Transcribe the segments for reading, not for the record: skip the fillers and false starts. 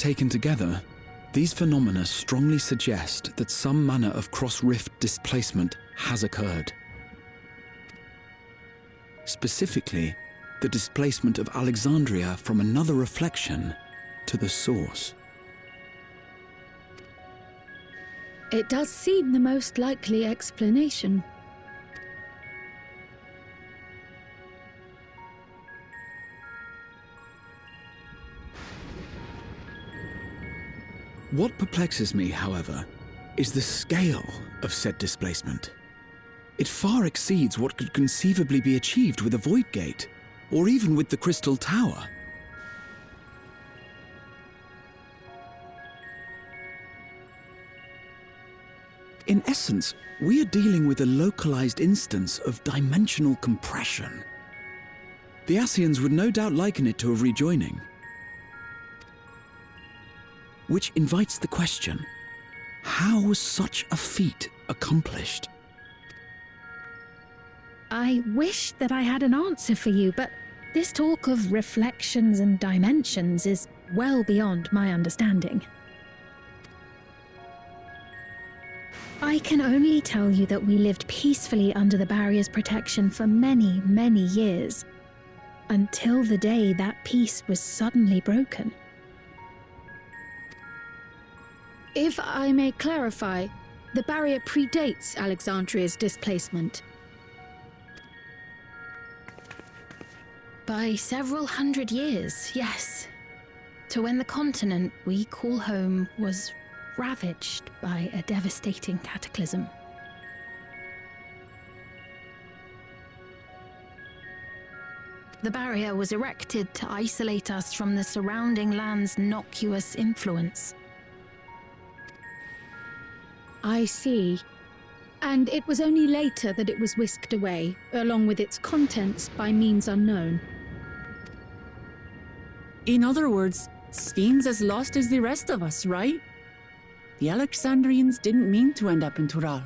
Taken together, these phenomena strongly suggest that some manner of cross-rift displacement has occurred. Specifically, the displacement of Alexandria from another reflection to the source. It does seem the most likely explanation. What perplexes me, however, is the scale of said displacement. It far exceeds what could conceivably be achieved with a void gate, or even with the Crystal Tower. In essence, we are dealing with a localized instance of dimensional compression. The Ascians would no doubt liken it to a rejoining. Which invites the question, how was such a feat accomplished? I wish that I had an answer for you, but this talk of reflections and dimensions is well beyond my understanding. I can only tell you that we lived peacefully under the barrier's protection for many, many years, until the day that peace was suddenly broken. If I may clarify, the barrier predates Alexandria's displacement. By several hundred years, yes. To when the continent we call home was ravaged by a devastating cataclysm. The barrier was erected to isolate us from the surrounding land's noxious influence. I see. And it was only later that it was whisked away, along with its contents, by means unknown. In other words, Sphinx as lost as the rest of us, right? The Alexandrians didn't mean to end up in Tural.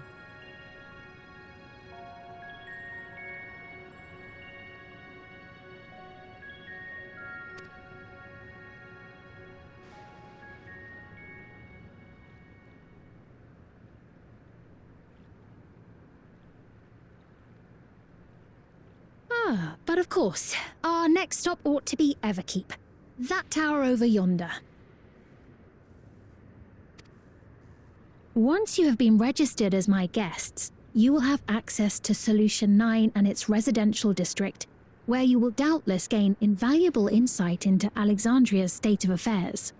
But of course, our next stop ought to be Everkeep. That tower over yonder. Once you have been registered as my guests, you will have access to Solution 9 and its residential district, where you will doubtless gain invaluable insight into Alexandria's state of affairs.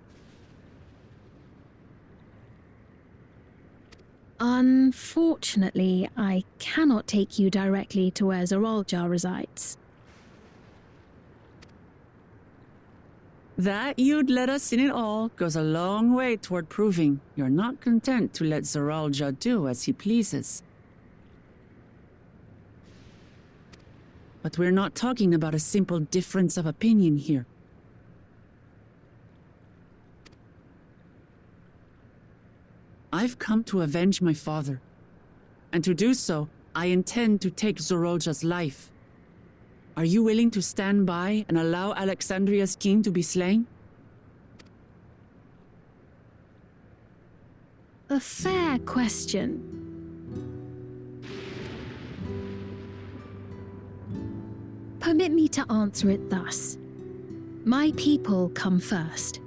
Unfortunately, I cannot take you directly to where Zoraljar resides. That you'd let us in it all goes a long way toward proving you're not content to let Zoraljar do as he pleases. But we're not talking about a simple difference of opinion here. I've come to avenge my father, and to do so, I intend to take Zoraljar's life. Are you willing to stand by and allow Alexandria's king to be slain? A fair question. Permit me to answer it thus. My people come first.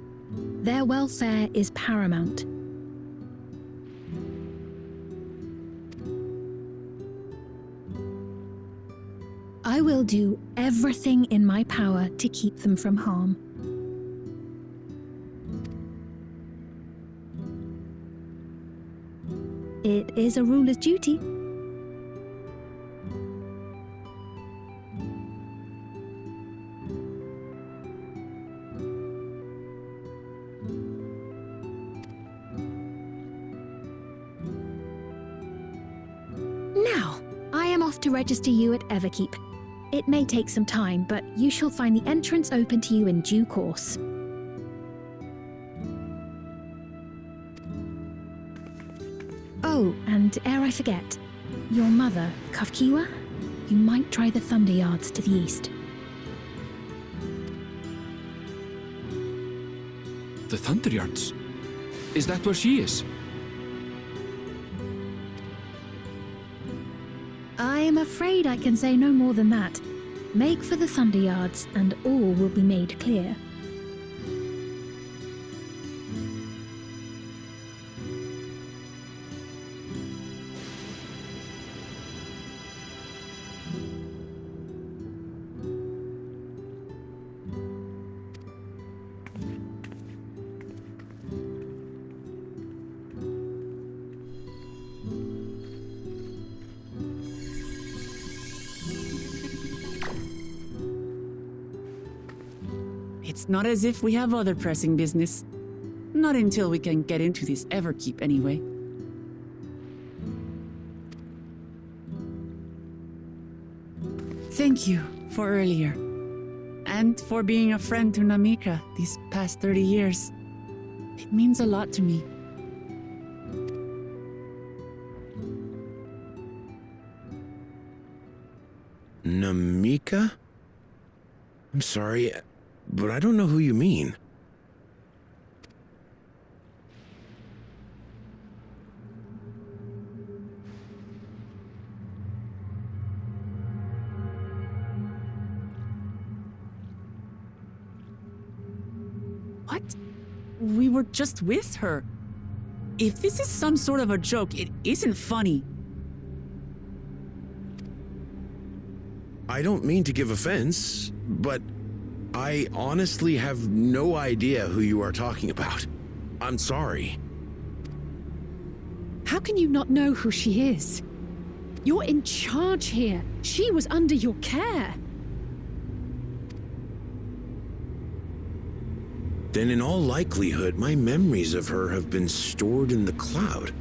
Their welfare is paramount. I will do everything in my power to keep them from harm. It is a ruler's duty. Now, I am off to register you at Everkeep. It may take some time, but you shall find the entrance open to you in due course. Oh, and ere I forget, your mother, Kafkiwa, you might try the Thunder Yards to the east. The Thunderyards? Is that where she is? I am afraid I can say no more than that. Make for the Thunderyards, and all will be made clear. It's not as if we have other pressing business. Not until we can get into this Everkeep, anyway. Thank you for earlier. And for being a friend to Namika these past 30 years. It means a lot to me. Namika? I'm sorry, but I don't know who you mean. What? We were just with her. If this is some sort of a joke, it isn't funny. I don't mean to give offense, but I honestly have no idea who you are talking about. I'm sorry. How can you not know who she is? You're in charge here. She was under your care. Then in all likelihood, my memories of her have been stored in the cloud.